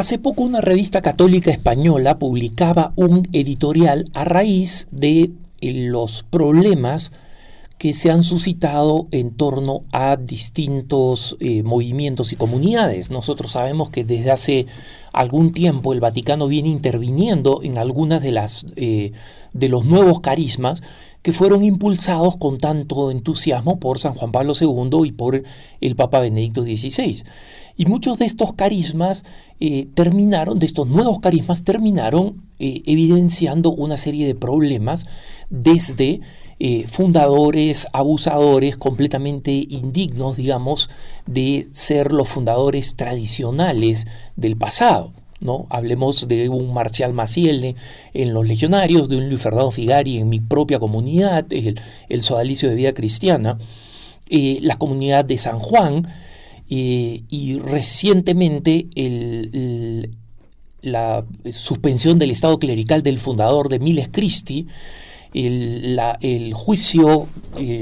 Hace poco una revista católica española publicaba un editorial a raíz de los problemas que se han suscitado en torno a distintos movimientos y comunidades. Nosotros sabemos que desde hace algún tiempo el Vaticano viene interviniendo en algunas de los nuevos carismas que fueron impulsados con tanto entusiasmo por San Juan Pablo II y por el Papa Benedicto XVI. Y muchos de estos carismas estos nuevos carismas terminaron evidenciando una serie de problemas desde fundadores, abusadores, completamente indignos, digamos, de ser los fundadores tradicionales del pasado, ¿no? Hablemos de un Marcial Maciel en los Legionarios, de un Luis Fernando Figari en mi propia comunidad, el Sodalicio de Vida Cristiana, la comunidad de San Juan, y recientemente la suspensión del estado clerical del fundador de Miles Christi, el juicio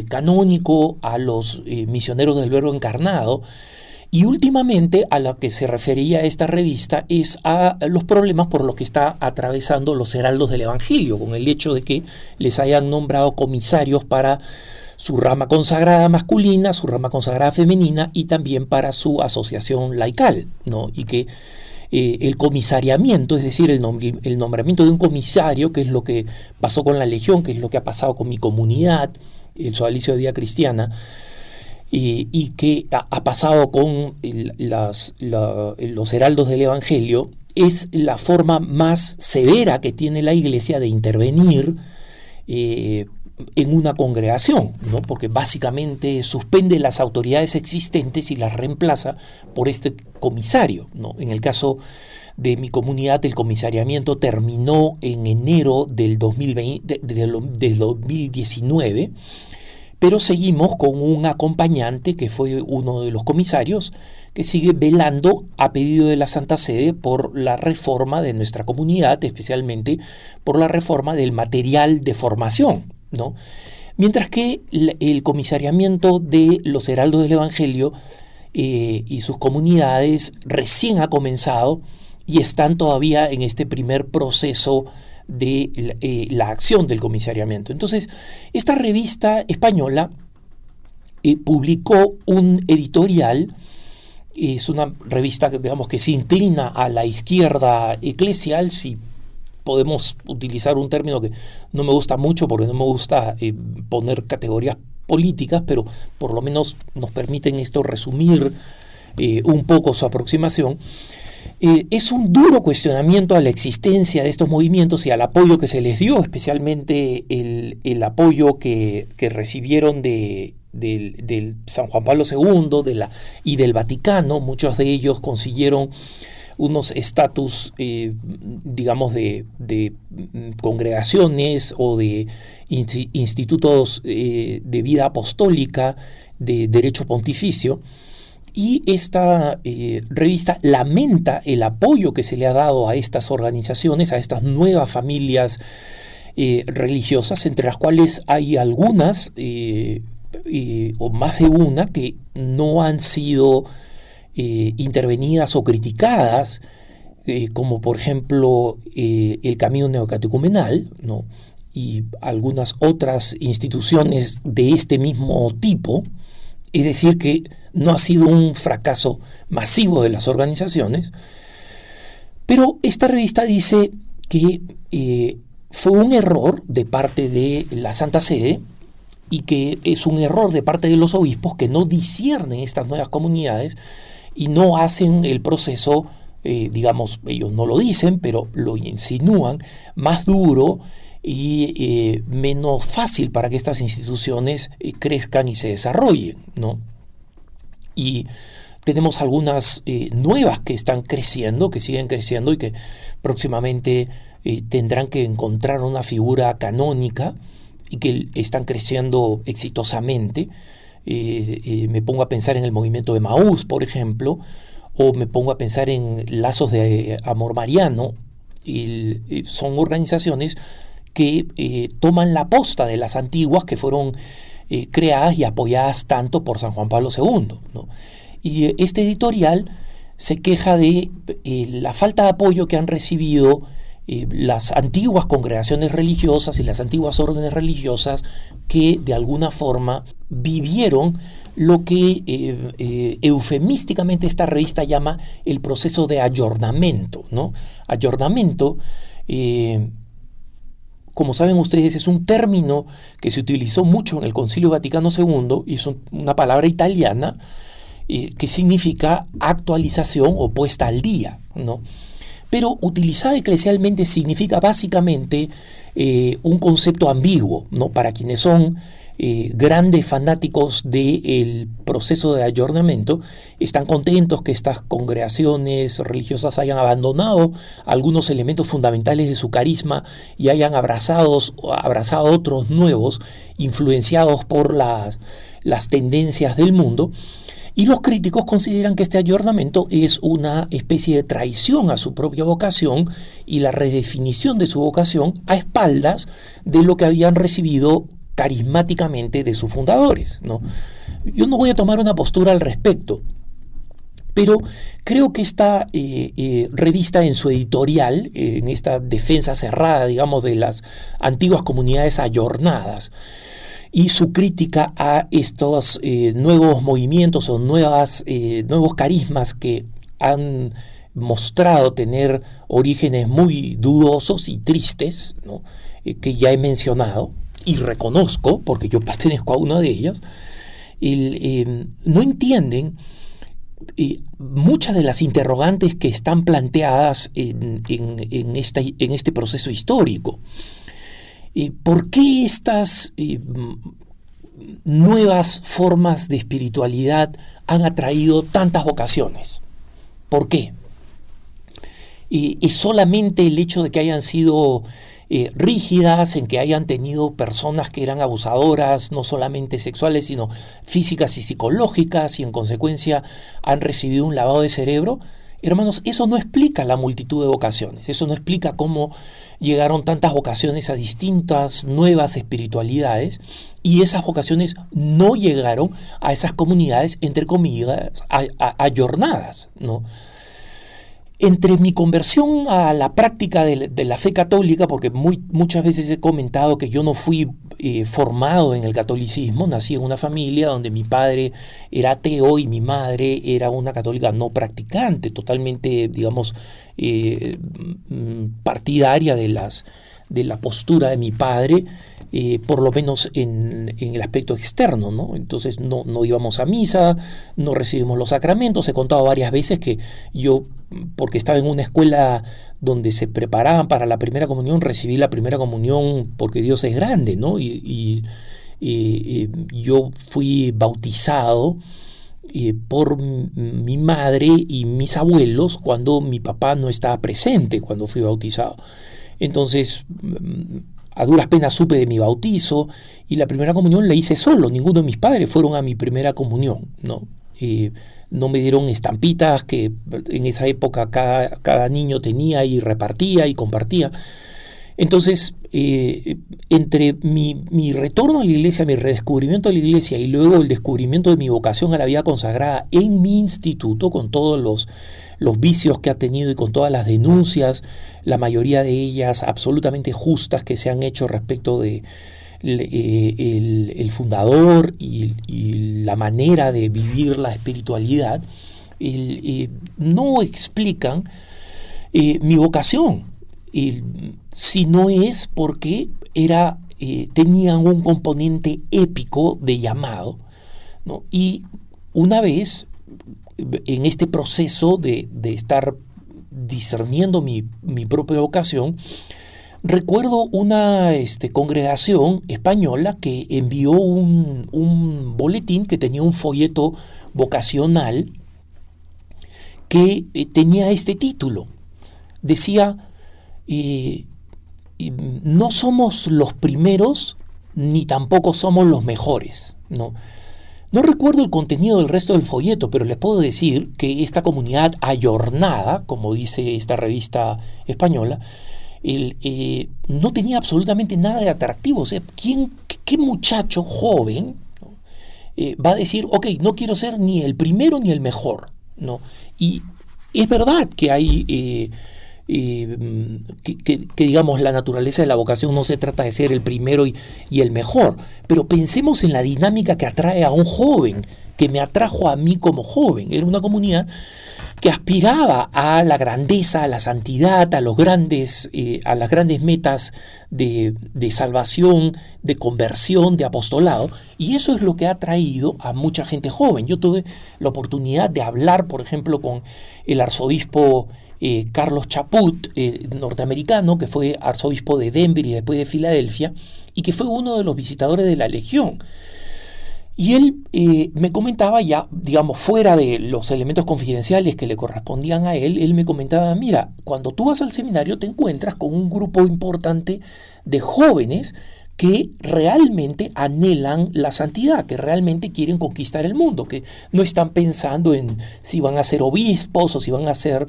canónico a los misioneros del Verbo encarnado, y últimamente a lo que se refería esta revista es a los problemas por los que está atravesando los heraldos del Evangelio, con el hecho de que les hayan nombrado comisarios para su rama consagrada masculina, su rama consagrada femenina y también para su asociación laical, ¿no? Y que el comisariamiento, es decir, el nombramiento de un comisario, que es lo que pasó con la Legión, que es lo que ha pasado con mi comunidad, el Sodalicio de Vida Cristiana, y que ha pasado con los heraldos del Evangelio, es la forma más severa que tiene la Iglesia de intervenir en una congregación, ¿no? Porque básicamente suspende las autoridades existentes y las reemplaza por este comisario, ¿no? En el caso de mi comunidad, el comisariamiento terminó en enero del 2019, pero seguimos con un acompañante que fue uno de los comisarios que sigue velando a pedido de la Santa Sede por la reforma de nuestra comunidad, especialmente por la reforma del material de formación, ¿no? Mientras que el comisariamiento de los heraldos del Evangelio y sus comunidades recién ha comenzado y están todavía en este primer proceso de la acción del comisariamiento. Entonces, esta revista española publicó un editorial. Es una revista, digamos, que se inclina a la izquierda eclesial, si podemos utilizar un término que no me gusta mucho porque no me gusta poner categorías políticas, pero por lo menos nos permiten esto resumir un poco su aproximación. Es un duro cuestionamiento a la existencia de estos movimientos y al apoyo que se les dio, especialmente el apoyo que recibieron del San Juan Pablo II y del Vaticano. Muchos de ellos consiguieron unos estatus, digamos, de congregaciones o de institutos de vida apostólica, de derecho pontificio. Y esta revista lamenta el apoyo que se le ha dado a estas organizaciones, a estas nuevas familias religiosas, entre las cuales hay algunas, o más de una, que no han sido intervenidas o criticadas, como por ejemplo el Camino Neocatecumenal, ¿no? Y algunas otras instituciones de este mismo tipo. Es decir, que no ha sido un fracaso masivo de las organizaciones, pero esta revista dice que fue un error de parte de la Santa Sede y que es un error de parte de los obispos que no disciernen estas nuevas comunidades y no hacen el proceso, digamos, ellos no lo dicen, pero lo insinúan, más duro y menos fácil para que estas instituciones crezcan y se desarrollen, ¿no? Y tenemos algunas nuevas que están creciendo, que siguen creciendo y que próximamente tendrán que encontrar una figura canónica y que están creciendo exitosamente. Me pongo a pensar en el movimiento de Emaús, por ejemplo, o me pongo a pensar en Lazos de Amor Mariano. Son organizaciones que toman la posta de las antiguas que fueron creadas y apoyadas tanto por San Juan Pablo II, ¿no? Y este editorial se queja de la falta de apoyo que han recibido las antiguas congregaciones religiosas y las antiguas órdenes religiosas que de alguna forma vivieron lo que eufemísticamente esta revista llama el proceso de ayornamiento, ¿no? Ayornamiento, como saben ustedes, es un término que se utilizó mucho en el Concilio Vaticano II y es una palabra italiana que significa actualización o puesta al día, ¿no? Pero utilizada eclesialmente significa básicamente un concepto ambiguo, ¿no? Para quienes son grandes fanáticos del proceso de ayornamiento, están contentos que estas congregaciones religiosas hayan abandonado algunos elementos fundamentales de su carisma y hayan abrazado otros nuevos, influenciados por las tendencias del mundo. Y los críticos consideran que este ayornamiento es una especie de traición a su propia vocación y la redefinición de su vocación a espaldas de lo que habían recibido carismáticamente de sus fundadores, ¿no? Yo no voy a tomar una postura al respecto, pero creo que esta revista en su editorial, en esta defensa cerrada, digamos, de las antiguas comunidades ayornadas, y su crítica a estos nuevos movimientos o nuevos carismas que han mostrado tener orígenes muy dudosos y tristes, ¿no? Que ya he mencionado y reconozco, porque yo pertenezco a una de ellas, no entienden muchas de las interrogantes que están planteadas en este proceso histórico. ¿Por qué estas nuevas formas de espiritualidad han atraído tantas vocaciones? ¿Por qué? ¿Es solamente el hecho de que hayan sido rígidas, en que hayan tenido personas que eran abusadoras, no solamente sexuales, sino físicas y psicológicas, y en consecuencia han recibido un lavado de cerebro? Hermanos, eso no explica la multitud de vocaciones, eso no explica cómo llegaron tantas vocaciones a distintas nuevas espiritualidades, y esas vocaciones no llegaron a esas comunidades, entre comillas, ayornadas, ¿no? Entre mi conversión a la práctica de la fe católica, porque muchas veces he comentado que yo no fui formado en el catolicismo, nací en una familia donde mi padre era ateo y mi madre era una católica no practicante, totalmente, digamos, partidaria de la postura de mi padre, por lo menos en el aspecto externo, ¿no? Entonces no íbamos a misa, no recibimos los sacramentos. He contado varias veces que yo, porque estaba en una escuela donde se preparaban para la primera comunión, recibí la primera comunión porque Dios es grande, ¿no? Y yo fui bautizado por mi madre y mis abuelos cuando mi papá no estaba presente cuando fui bautizado. Entonces, a duras penas supe de mi bautizo, y la primera comunión la hice solo. Ninguno de mis padres fueron a mi primera comunión, ¿no? No me dieron estampitas que en esa época cada niño tenía y repartía y compartía. Entonces, entre mi retorno a la iglesia, mi redescubrimiento de la iglesia y luego el descubrimiento de mi vocación a la vida consagrada en mi instituto, con todos los vicios que ha tenido y con todas las denuncias, la mayoría de ellas absolutamente justas, que se han hecho respecto de el fundador y la manera de vivir la espiritualidad, no explican mi vocación. Si no es porque tenían un componente épico de llamado, ¿no? Y una vez, en este proceso de estar discerniendo mi propia vocación, recuerdo una congregación española que envió un boletín que tenía un folleto vocacional que tenía este título. Decía: no somos los primeros ni tampoco somos los mejores, ¿no? No recuerdo el contenido del resto del folleto, pero les puedo decir que esta comunidad ayornada, como dice esta revista española, no tenía absolutamente nada de atractivo. O sea, ¿qué muchacho joven, ¿no? Va a decir, ok, no quiero ser ni el primero ni el mejor, ¿no? Y Es verdad que hay, que, digamos, la naturaleza de la vocación no se trata de ser el primero y el mejor, pero pensemos en la dinámica que atrae a un joven, que me atrajo a mí como joven. Era una comunidad que aspiraba a la grandeza, a la santidad, a las grandes metas de salvación, de conversión, de apostolado, y eso es lo que ha traído a mucha gente joven. Yo tuve la oportunidad de hablar, por ejemplo, con el arzobispo Carlos Chaput, norteamericano, que fue arzobispo de Denver y después de Filadelfia, y que fue uno de los visitadores de la Legión. Y él me comentaba ya, digamos, fuera de los elementos confidenciales que le correspondían a él me comentaba, mira, cuando tú vas al seminario te encuentras con un grupo importante de jóvenes que realmente anhelan la santidad, que realmente quieren conquistar el mundo, que no están pensando en si van a ser obispos o si van a ser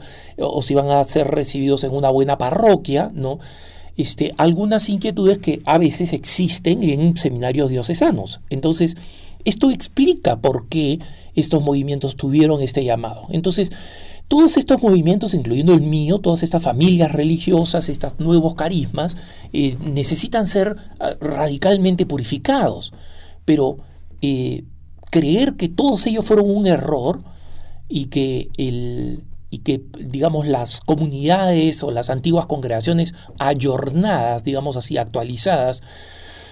recibidos en una buena parroquia, ¿no? Algunas inquietudes que a veces existen en seminarios diocesanos. Entonces, esto explica por qué estos movimientos tuvieron este llamado. Entonces, todos estos movimientos, incluyendo el mío, todas estas familias religiosas, estos nuevos carismas, necesitan ser radicalmente purificados. Pero creer que todos ellos fueron un error y que digamos, las comunidades o las antiguas congregaciones ayornadas, digamos así, actualizadas,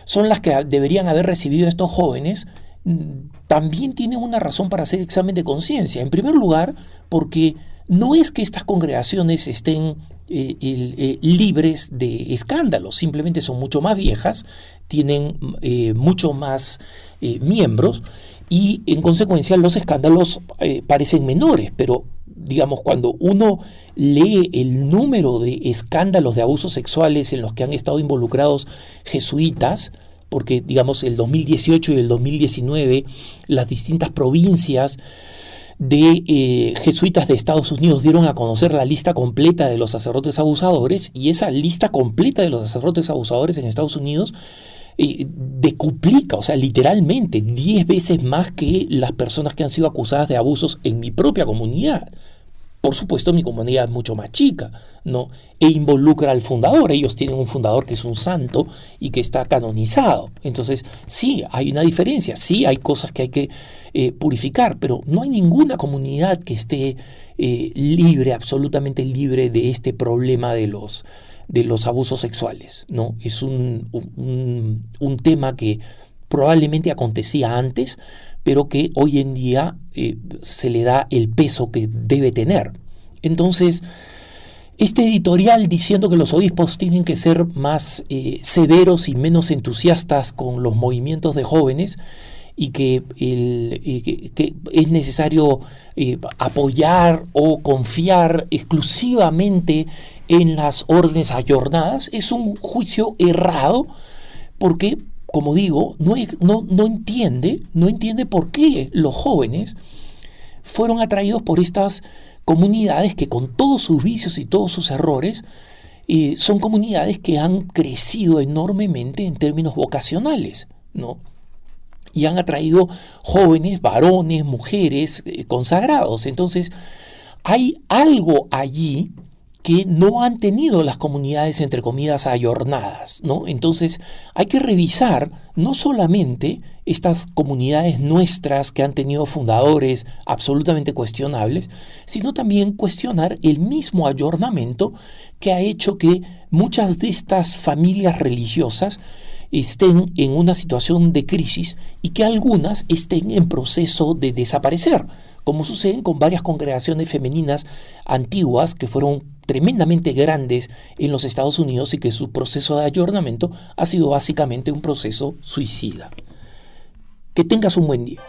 son las que deberían haber recibido estos jóvenes, también tienen una razón para hacer examen de conciencia. En primer lugar, porque no es que estas congregaciones estén libres de escándalos, simplemente son mucho más viejas, tienen mucho más miembros y en consecuencia los escándalos parecen menores, pero digamos, cuando uno lee el número de escándalos de abusos sexuales en los que han estado involucrados jesuitas, porque digamos el 2018 y el 2019 las distintas provincias de jesuitas de Estados Unidos dieron a conocer la lista completa de los sacerdotes abusadores, y esa lista completa de los sacerdotes abusadores en Estados Unidos decuplica, o sea, literalmente 10 veces más que las personas que han sido acusadas de abusos en mi propia comunidad. Por supuesto, mi comunidad es mucho más chica, ¿no? E involucra al fundador. Ellos tienen un fundador que es un santo y que está canonizado. Entonces, sí, hay una diferencia, sí hay cosas que hay que purificar, pero no hay ninguna comunidad que esté libre, absolutamente libre de este problema de los abusos sexuales, ¿no? Es un tema que probablemente acontecía antes, pero que hoy en día se le da el peso que debe tener. Entonces, este editorial diciendo que los obispos tienen que ser más severos y menos entusiastas con los movimientos de jóvenes y que es necesario apoyar o confiar exclusivamente en las órdenes ayornadas, es un juicio errado porque, como digo, no entiende por qué los jóvenes fueron atraídos por estas comunidades que, con todos sus vicios y todos sus errores, son comunidades que han crecido enormemente en términos vocacionales, ¿no? Y han atraído jóvenes, varones, mujeres consagrados. Entonces, hay algo allí que no han tenido las comunidades, entre comillas, ayornadas, ¿no? Entonces hay que revisar no solamente estas comunidades nuestras que han tenido fundadores absolutamente cuestionables, sino también cuestionar el mismo ayornamiento que ha hecho que muchas de estas familias religiosas estén en una situación de crisis y que algunas estén en proceso de desaparecer, como suceden con varias congregaciones femeninas antiguas que fueron tremendamente grandes en los Estados Unidos y que su proceso de ayornamiento ha sido básicamente un proceso suicida. Que tengas un buen día.